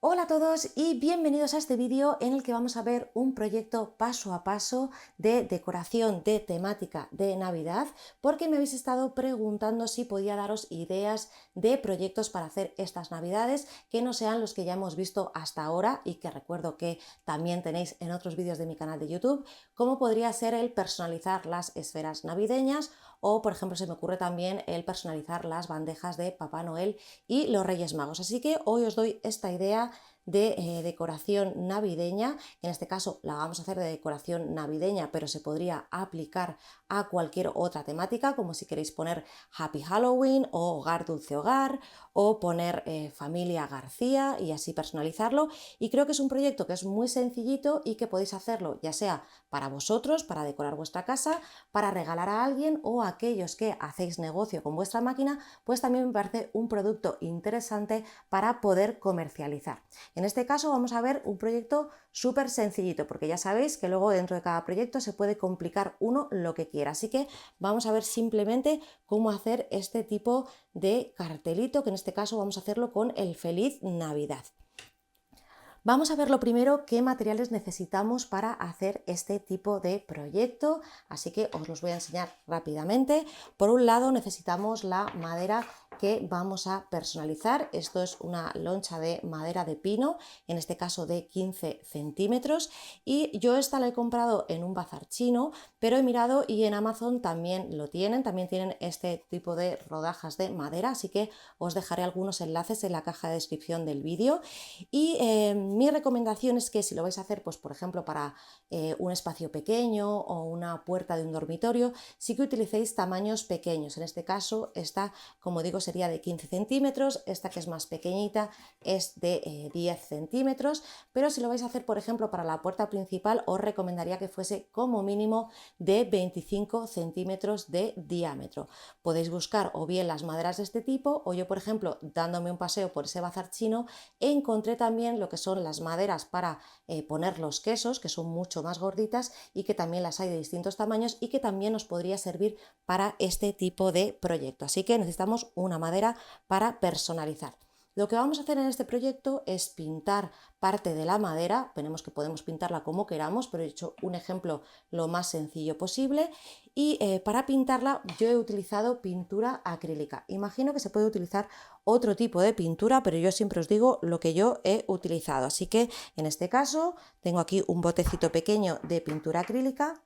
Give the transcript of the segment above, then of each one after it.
Hola a todos y bienvenidos a este vídeo en el que vamos a ver un proyecto paso a paso de decoración de temática de Navidad, porque me habéis estado preguntando si podía daros ideas de proyectos para hacer estas Navidades que no sean los que ya hemos visto hasta ahora y que recuerdo que también tenéis en otros vídeos de mi canal de YouTube, como podría ser el personalizar las esferas navideñas o, por ejemplo, se me ocurre también el personalizar las bandejas de Papá Noel y los Reyes Magos. Así que hoy os doy esta idea de decoración navideña. En este caso la vamos a hacer de decoración navideña, pero se podría aplicar a cualquier otra temática, como si queréis poner Happy Halloween o Hogar Dulce Hogar o poner Familia García y así personalizarlo. Y creo que es un proyecto que es muy sencillito y que podéis hacerlo ya sea para vosotros, para decorar vuestra casa, para regalar a alguien o a aquellos que hacéis negocio con vuestra máquina, pues también me parece un producto interesante para poder comercializar. En este caso vamos a ver un proyecto súper sencillito, porque ya sabéis que luego dentro de cada proyecto se puede complicar uno lo que quiera. Así que vamos a ver simplemente cómo hacer este tipo de cartelito, que en este caso vamos a hacerlo con el Feliz Navidad. Vamos a ver lo primero qué materiales necesitamos para hacer este tipo de proyecto, así que os los voy a enseñar rápidamente. Por un lado necesitamos la madera que vamos a personalizar. Esto es una loncha de madera de pino, en este caso de 15 centímetros, y yo esta la he comprado en un bazar chino, pero he mirado y en Amazon también lo tienen, también tienen este tipo de rodajas de madera, así que os dejaré algunos enlaces en la caja de descripción del vídeo. Y mi recomendación es que si lo vais a hacer, pues por ejemplo para un espacio pequeño o una puerta de un dormitorio, sí que utilicéis tamaños pequeños. En este caso esta, como digo, sería de 15 centímetros, esta que es más pequeñita es de 10 centímetros, pero si lo vais a hacer por ejemplo para la puerta principal os recomendaría que fuese como mínimo de 25 centímetros de diámetro. Podéis buscar o bien las maderas de este tipo, o yo por ejemplo dándome un paseo por ese bazar chino encontré también lo que son las maderas para poner los quesos, que son mucho más gorditas y que también las hay de distintos tamaños y que también nos podría servir para este tipo de proyecto. Así que necesitamos una madera para personalizar. Lo que vamos a hacer en este proyecto es pintar parte de la madera, veremos que podemos pintarla como queramos, pero he hecho un ejemplo lo más sencillo posible y para pintarla yo he utilizado pintura acrílica. Imagino que se puede utilizar otro tipo de pintura, pero yo siempre os digo lo que yo he utilizado. Así que en este caso tengo aquí un botecito pequeño de pintura acrílica.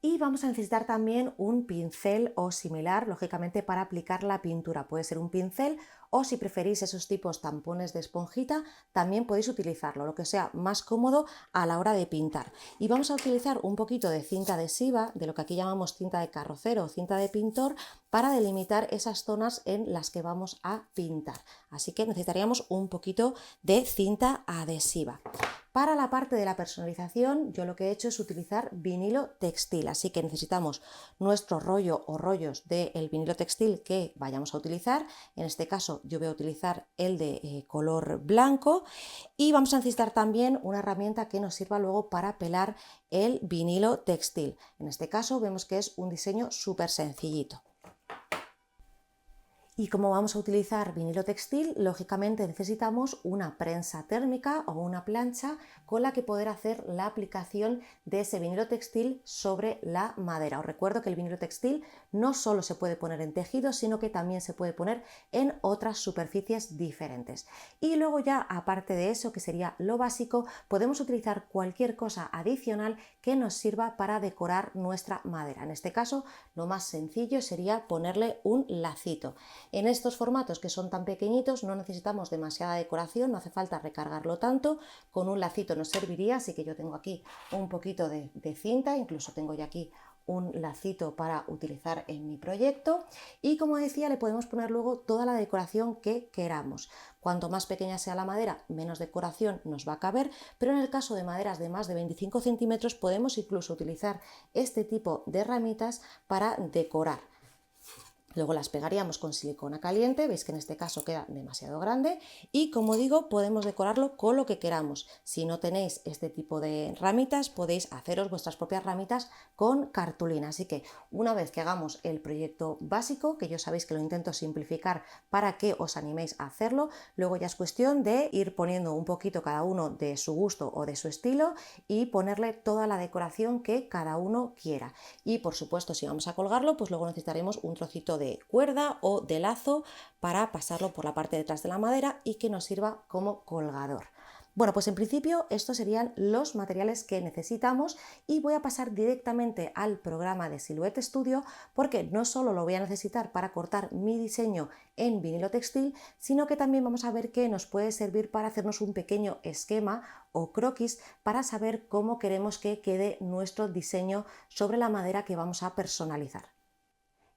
Y vamos a necesitar también un pincel o similar, lógicamente, para aplicar la pintura. Puede ser un pincel o si preferís esos tipos tampones de esponjita, también podéis utilizarlo, lo que sea más cómodo a la hora de pintar. Y vamos a utilizar un poquito de cinta adhesiva, de lo que aquí llamamos cinta de carrocero o cinta de pintor, para delimitar esas zonas en las que vamos a pintar. Así que necesitaríamos un poquito de cinta adhesiva. Para la parte de la personalización, yo lo que he hecho es utilizar vinilo textil, así que necesitamos nuestro rollo o rollos del vinilo textil que vayamos a utilizar. En este caso yo voy a utilizar el de color blanco y vamos a necesitar también una herramienta que nos sirva luego para pelar el vinilo textil. En este caso vemos que es un diseño súper sencillito. Y como vamos a utilizar vinilo textil, lógicamente necesitamos una prensa térmica o una plancha con la que poder hacer la aplicación de ese vinilo textil sobre la madera. Os recuerdo que el vinilo textil no solo se puede poner en tejido, sino que también se puede poner en otras superficies diferentes. Y luego ya, aparte de eso, que sería lo básico, podemos utilizar cualquier cosa adicional que nos sirva para decorar nuestra madera. En este caso, lo más sencillo sería ponerle un lacito. En estos formatos que son tan pequeñitos no necesitamos demasiada decoración, no hace falta recargarlo tanto, con un lacito nos serviría, así que yo tengo aquí un poquito de cinta, incluso tengo ya aquí un lacito para utilizar en mi proyecto y como decía le podemos poner luego toda la decoración que queramos. Cuanto más pequeña sea la madera, menos decoración nos va a caber, pero en el caso de maderas de más de 25 centímetros podemos incluso utilizar este tipo de ramitas para decorar. Luego las pegaríamos con silicona caliente, veis que en este caso queda demasiado grande y como digo podemos decorarlo con lo que queramos. Si no tenéis este tipo de ramitas podéis haceros vuestras propias ramitas con cartulina. Así que una vez que hagamos el proyecto básico, que ya sabéis que lo intento simplificar para que os animéis a hacerlo, luego ya es cuestión de ir poniendo un poquito cada uno de su gusto o de su estilo y ponerle toda la decoración que cada uno quiera. Y por supuesto si vamos a colgarlo pues luego necesitaremos un trocito de cuerda o de lazo para pasarlo por la parte de detrás de la madera y que nos sirva como colgador. Bueno, pues en principio estos serían los materiales que necesitamos y voy a pasar directamente al programa de Silhouette Studio porque no solo lo voy a necesitar para cortar mi diseño en vinilo textil, sino que también vamos a ver que nos puede servir para hacernos un pequeño esquema o croquis para saber cómo queremos que quede nuestro diseño sobre la madera que vamos a personalizar.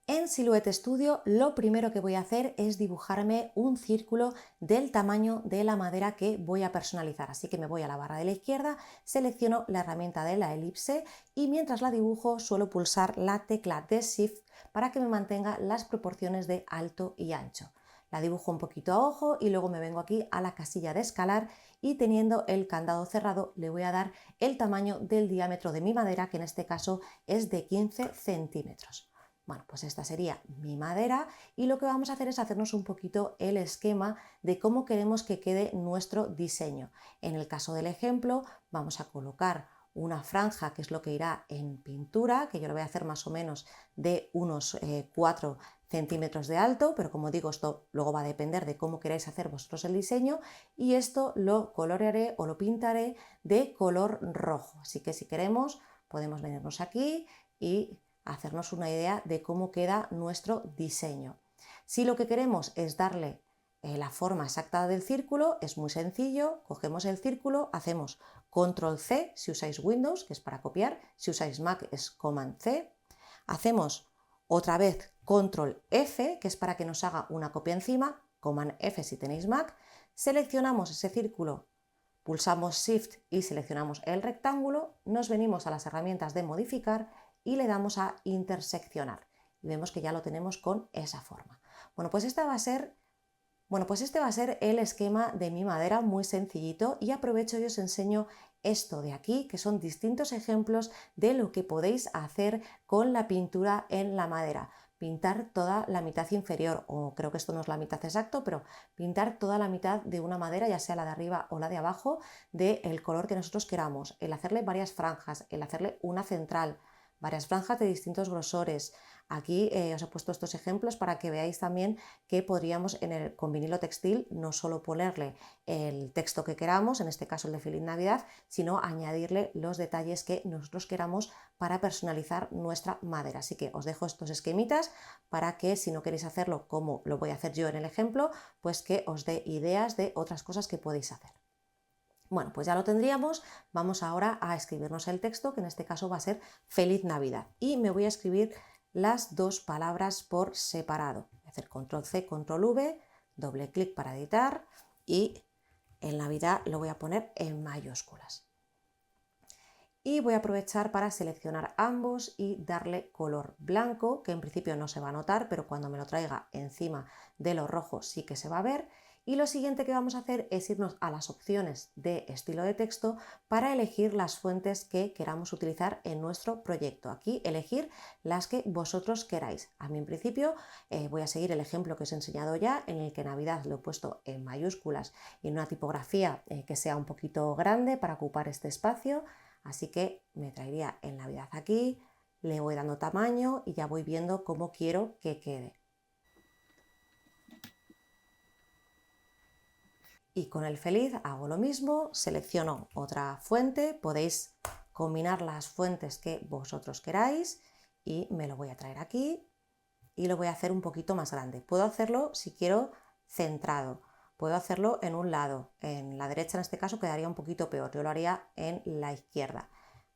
En Silhouette Studio lo primero que voy a hacer es dibujarme un círculo del tamaño de la madera que voy a personalizar. Así que me voy a la barra de la izquierda, selecciono la herramienta de la elipse y mientras la dibujo suelo pulsar la tecla de Shift para que me mantenga las proporciones de alto y ancho. La dibujo un poquito a ojo y luego me vengo aquí a la casilla de escalar y teniendo el candado cerrado le voy a dar el tamaño del diámetro de mi madera, que en este caso es de 15 centímetros. Bueno, pues esta sería mi madera y lo que vamos a hacer es hacernos un poquito el esquema de cómo queremos que quede nuestro diseño. En el caso del ejemplo vamos a colocar una franja que es lo que irá en pintura, que yo lo voy a hacer más o menos de unos 4 centímetros de alto, pero como digo esto luego va a depender de cómo queráis hacer vosotros el diseño y esto lo colorearé o lo pintaré de color rojo. Así que si queremos podemos venirnos aquí y hacernos una idea de cómo queda nuestro diseño. Si lo que queremos es darle la forma exacta del círculo, es muy sencillo, cogemos el círculo, hacemos Control C si usáis Windows, que es para copiar, si usáis Mac es Command C, hacemos otra vez Control F, que es para que nos haga una copia encima, Command F si tenéis Mac, seleccionamos ese círculo, pulsamos Shift y seleccionamos el rectángulo, nos venimos a las herramientas de modificar y le damos a interseccionar y vemos que ya lo tenemos con esa forma. Bueno, pues este va a ser el esquema de mi madera, muy sencillito, y aprovecho y os enseño esto de aquí, que son distintos ejemplos de lo que podéis hacer con la pintura en la madera. Pintar toda la mitad inferior, o creo que esto no es la mitad exacto, pero pintar toda la mitad de una madera, ya sea la de arriba o la de abajo, del color que nosotros queramos, el hacerle varias franjas, el hacerle una central, varias franjas de distintos grosores. Aquí os he puesto estos ejemplos para que veáis también que podríamos con vinilo textil no solo ponerle el texto que queramos, en este caso el de Feliz Navidad, sino añadirle los detalles que nosotros queramos para personalizar nuestra madera. Así que os dejo estos esquemitas para que si no queréis hacerlo como lo voy a hacer yo en el ejemplo, pues que os dé ideas de otras cosas que podéis hacer. Bueno, pues ya lo tendríamos, vamos ahora a escribirnos el texto, que en este caso va a ser Feliz Navidad. Y me voy a escribir las dos palabras por separado. Voy a hacer Control C, Control V, doble clic para editar y en Navidad lo voy a poner en mayúsculas. Y voy a aprovechar para seleccionar ambos y darle color blanco, que en principio no se va a notar, pero cuando me lo traiga encima de lo rojo sí que se va a ver. Y lo siguiente que vamos a hacer es irnos a las opciones de estilo de texto para elegir las fuentes que queramos utilizar en nuestro proyecto. Aquí elegir las que vosotros queráis. A mí en principio voy a seguir el ejemplo que os he enseñado ya, en el que Navidad lo he puesto en mayúsculas y en una tipografía que sea un poquito grande para ocupar este espacio. Así que me traería el Navidad aquí, le voy dando tamaño y ya voy viendo cómo quiero que quede. Y con el feliz hago lo mismo, selecciono otra fuente, podéis combinar las fuentes que vosotros queráis y me lo voy a traer aquí y lo voy a hacer un poquito más grande. Puedo hacerlo si quiero centrado, puedo hacerlo en un lado, en la derecha en este caso quedaría un poquito peor, yo lo haría en la izquierda.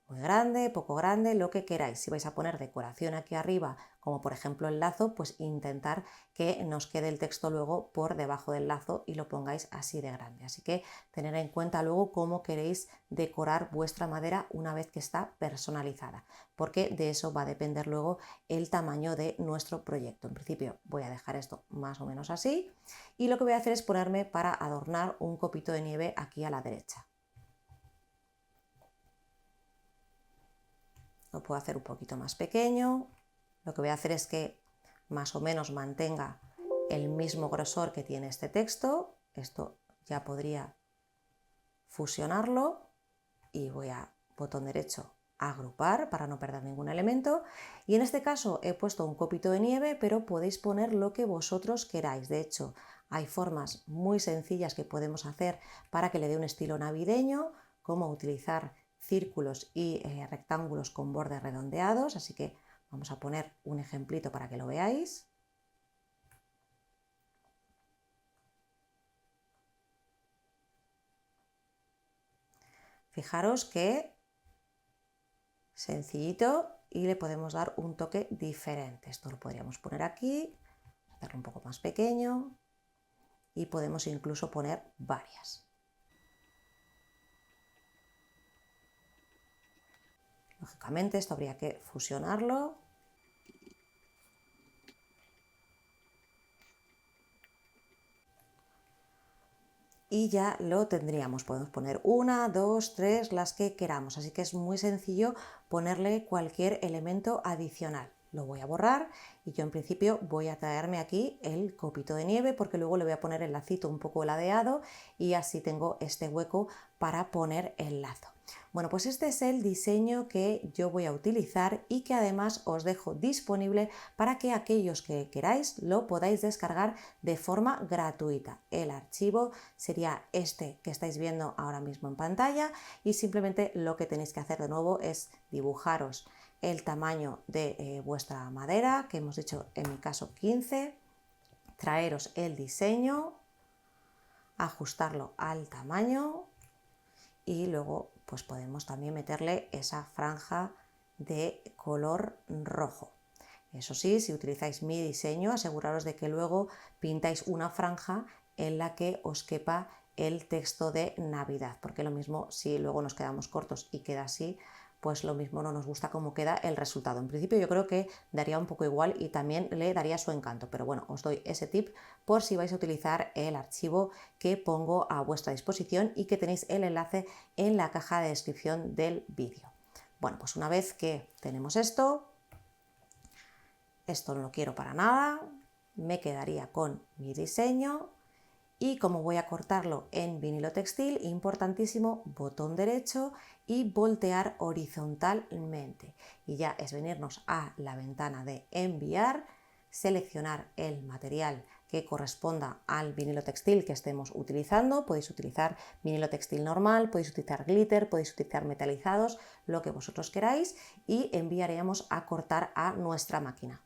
muy grande, poco grande, lo que queráis. Si vais a poner decoración aquí arriba, como por ejemplo el lazo, pues intentar que nos quede el texto luego por debajo del lazo y lo pongáis así de grande. Así que tener en cuenta luego cómo queréis decorar vuestra madera una vez que está personalizada, porque de eso va a depender luego el tamaño de nuestro proyecto. En principio voy a dejar esto más o menos así y lo que voy a hacer es ponerme para adornar un copito de nieve aquí a la derecha. Lo puedo hacer un poquito más pequeño. Lo que voy a hacer es que más o menos mantenga el mismo grosor que tiene este texto. Esto ya podría fusionarlo y voy a botón derecho a agrupar para no perder ningún elemento. Y en este caso he puesto un copito de nieve, pero podéis poner lo que vosotros queráis. De hecho, hay formas muy sencillas que podemos hacer para que le dé un estilo navideño, como utilizar círculos y rectángulos con bordes redondeados, así que vamos a poner un ejemplito para que lo veáis. Fijaros que sencillito y le podemos dar un toque diferente. Esto lo podríamos poner aquí, hacerlo un poco más pequeño y podemos incluso poner varias. Lógicamente esto habría que fusionarlo. Y ya lo tendríamos. Podemos poner una, dos, tres, las que queramos. Así que es muy sencillo ponerle cualquier elemento adicional. Lo voy a borrar y yo en principio voy a traerme aquí el copito de nieve porque luego le voy a poner el lacito un poco ladeado y así tengo este hueco para poner el lazo. Bueno, pues este es el diseño que yo voy a utilizar y que además os dejo disponible para que aquellos que queráis lo podáis descargar de forma gratuita. El archivo sería este que estáis viendo ahora mismo en pantalla y simplemente lo que tenéis que hacer de nuevo es dibujaros el tamaño de vuestra madera, que hemos dicho en mi caso 15, traeros el diseño, ajustarlo al tamaño y luego pues podemos también meterle esa franja de color rojo. Eso sí, si utilizáis mi diseño, aseguraros de que luego pintáis una franja en la que os quepa el texto de Navidad, porque lo mismo si luego nos quedamos cortos y queda así, pues lo mismo no nos gusta cómo queda el resultado. En principio yo creo que daría un poco igual y también le daría su encanto, pero bueno, os doy ese tip por si vais a utilizar el archivo que pongo a vuestra disposición y que tenéis el enlace en la caja de descripción del vídeo. Bueno, pues una vez que tenemos esto no lo quiero para nada, me quedaría con mi diseño y como voy a cortarlo en vinilo textil, importantísimo, botón derecho y voltear horizontalmente. Y ya es venirnos a la ventana de enviar, seleccionar el material que corresponda al vinilo textil que estemos utilizando. Podéis utilizar vinilo textil normal, podéis utilizar glitter, podéis utilizar metalizados, lo que vosotros queráis y enviaremos a cortar a nuestra máquina.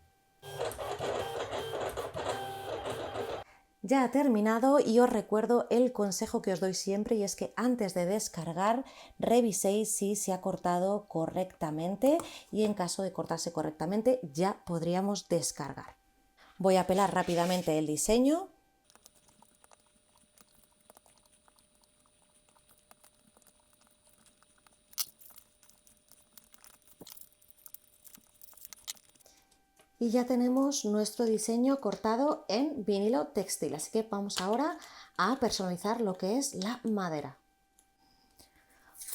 Ya ha terminado y os recuerdo el consejo que os doy siempre y es que antes de descargar reviséis si se ha cortado correctamente y en caso de cortarse correctamente ya podríamos descargar. Voy a pelar rápidamente el diseño. Y ya tenemos nuestro diseño cortado en vinilo textil, así que vamos ahora a personalizar lo que es la madera.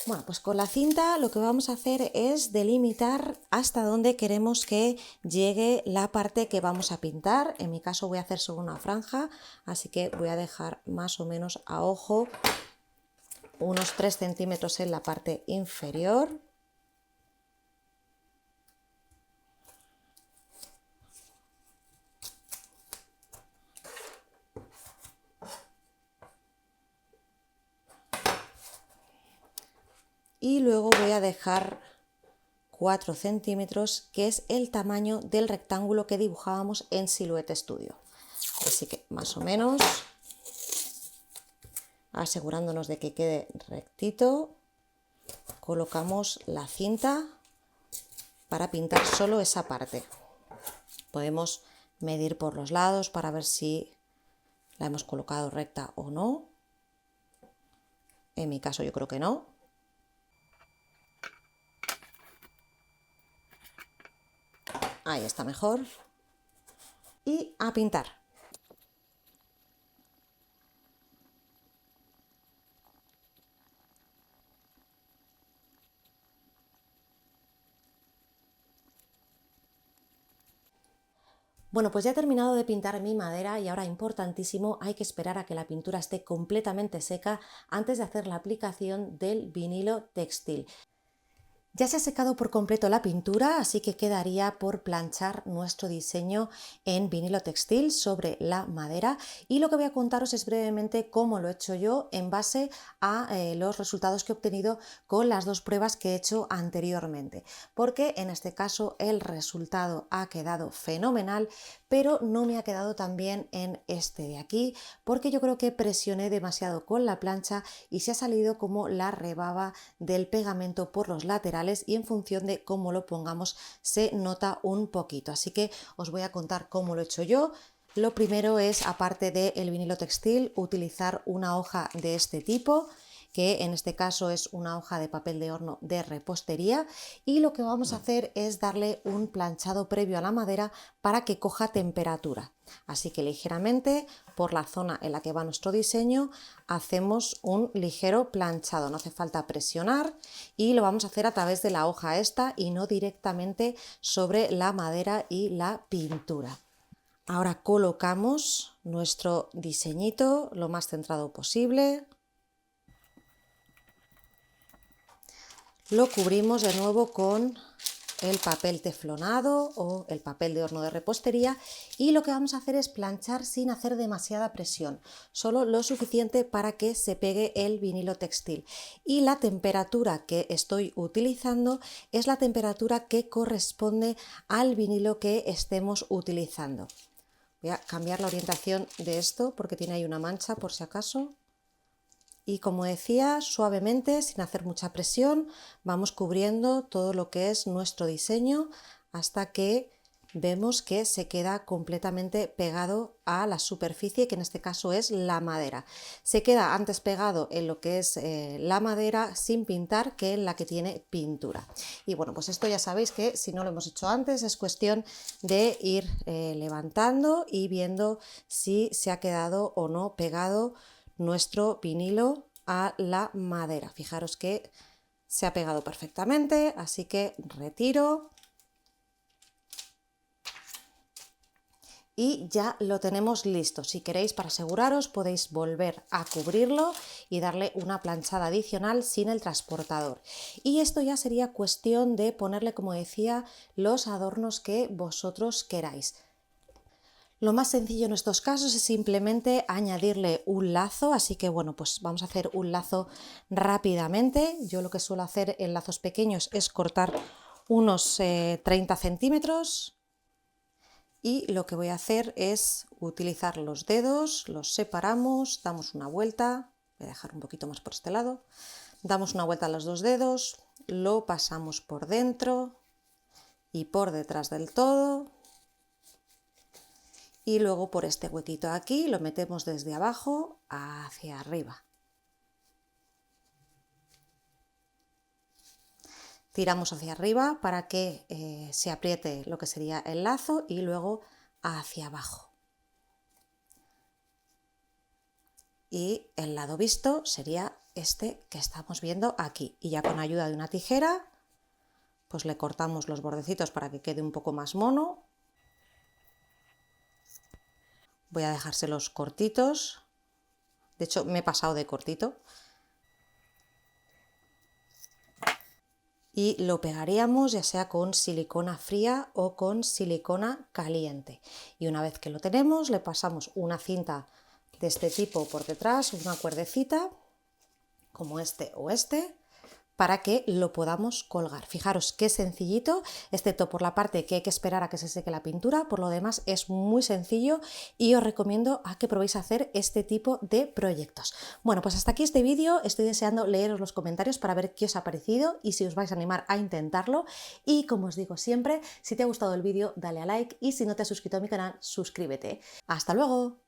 Bueno, pues con la cinta lo que vamos a hacer es delimitar hasta donde queremos que llegue la parte que vamos a pintar. En mi caso voy a hacer solo una franja, así que voy a dejar más o menos a ojo unos 3 centímetros en la parte inferior. Y luego voy a dejar 4 centímetros, que es el tamaño del rectángulo que dibujábamos en Silhouette Studio. Así que más o menos, asegurándonos de que quede rectito. colocamos la cinta para pintar solo esa parte. Podemos medir por los lados para ver si la hemos colocado recta o no. En mi caso yo creo que no. Ahí está mejor. Y a pintar. Bueno, pues ya he terminado de pintar mi madera y ahora, importantísimo, hay que esperar a que la pintura esté completamente seca antes de hacer la aplicación del vinilo textil. Ya se ha secado por completo la pintura, así que quedaría por planchar nuestro diseño en vinilo textil sobre la madera, y lo que voy a contaros es brevemente cómo lo he hecho yo en base a los resultados que he obtenido con las dos pruebas que he hecho anteriormente, porque en este caso el resultado ha quedado fenomenal, pero no me ha quedado tan bien en este de aquí, porque yo creo que presioné demasiado con la plancha y se ha salido como la rebaba del pegamento por los laterales, y en función de cómo lo pongamos se nota un poquito. Así que os voy a contar cómo lo he hecho yo. Lo primero es, aparte del vinilo textil, utilizar una hoja de este tipo, que en este caso es una hoja de papel de horno de repostería, y lo que vamos a hacer es darle un planchado previo a la madera para que coja temperatura. Así que ligeramente por la zona en la que va nuestro diseño hacemos un ligero planchado, no hace falta presionar, y lo vamos a hacer a través de la hoja esta y no directamente sobre la madera y la pintura. Ahora colocamos nuestro diseñito lo más centrado posible. Lo cubrimos de nuevo con el papel teflonado o el papel de horno de repostería, y lo que vamos a hacer es planchar sin hacer demasiada presión, solo lo suficiente para que se pegue el vinilo textil. Y la temperatura que estoy utilizando es la temperatura que corresponde al vinilo que estemos utilizando. Voy a cambiar la orientación de esto porque tiene ahí una mancha por si acaso. Y como decía, suavemente, sin hacer mucha presión, vamos cubriendo todo lo que es nuestro diseño hasta que vemos que se queda completamente pegado a la superficie, que en este caso es la madera. Se queda antes pegado en lo que es la madera sin pintar que en la que tiene pintura. Y bueno, pues esto ya sabéis que si no lo hemos hecho antes es cuestión de ir levantando y viendo si se ha quedado o no pegado nuestro vinilo a la madera. Fijaros que se ha pegado perfectamente, así que retiro y ya lo tenemos listo. Si queréis, para aseguraros, podéis volver a cubrirlo y darle una planchada adicional sin el transportador. Y esto ya sería cuestión de ponerle, como decía, los adornos que vosotros queráis. Lo más sencillo en estos casos es simplemente añadirle un lazo, así que bueno, pues vamos a hacer un lazo rápidamente. Yo lo que suelo hacer en lazos pequeños es cortar unos 30 centímetros, y lo que voy a hacer es utilizar los dedos, los separamos, damos una vuelta, voy a dejar un poquito más por este lado, damos una vuelta a los dos dedos, lo pasamos por dentro y por detrás del todo. Y luego por este huequito aquí lo metemos desde abajo hacia arriba. Tiramos hacia arriba para que se apriete lo que sería el lazo, y luego hacia abajo. Y el lado visto sería este que estamos viendo aquí. Y ya con ayuda de una tijera pues le cortamos los bordecitos para que quede un poco más mono. Voy a dejárselos cortitos, de hecho me he pasado de cortito, y lo pegaríamos ya sea con silicona fría o con silicona caliente. Y una vez que lo tenemos, le pasamos una cinta de este tipo por detrás, una cuerdecita como este o este, para que lo podamos colgar. Fijaros qué sencillito, excepto por la parte que hay que esperar a que se seque la pintura, por lo demás es muy sencillo y os recomiendo a que probéis a hacer este tipo de proyectos. Bueno, pues hasta aquí este vídeo, estoy deseando leeros los comentarios para ver qué os ha parecido y si os vais a animar a intentarlo. Y como os digo siempre, si te ha gustado el vídeo, dale a like y si no te has suscrito a mi canal, suscríbete. ¡Hasta luego!